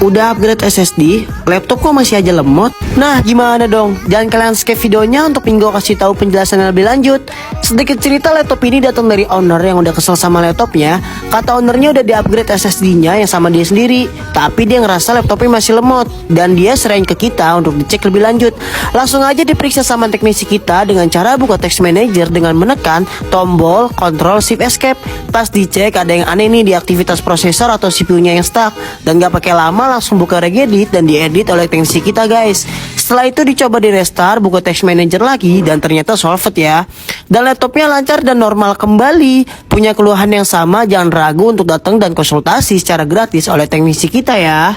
Udah upgrade SSD, laptop kok masih aja lemot? Nah, gimana dong? Jangan kalian skip videonya untuk Pinggo kasih tahu penjelasan yang lebih lanjut. Sedikit cerita, laptop ini datang dari owner yang udah kesel sama laptopnya. Kata ownernya udah di-upgrade SSD-nya yang sama dia sendiri, tapi dia ngerasa laptopnya masih lemot dan dia serahin ke kita untuk dicek lebih lanjut. Langsung aja diperiksa sama teknisi kita dengan cara buka Text Manager dengan menekan tombol Ctrl Shift Escape. Pas dicek ada yang aneh nih di aktivitas prosesor atau CPU-nya yang stuck, dan gak pakai lama langsung buka regedit dan diedit oleh teknisi kita guys. Setelah itu dicoba di restart, buka Text Manager lagi dan ternyata solved ya. Dan laptopnya lancar dan normal kembali. Punya keluhan yang sama, jangan ragu untuk datang dan konsultasi secara gratis oleh teknisi kita ya.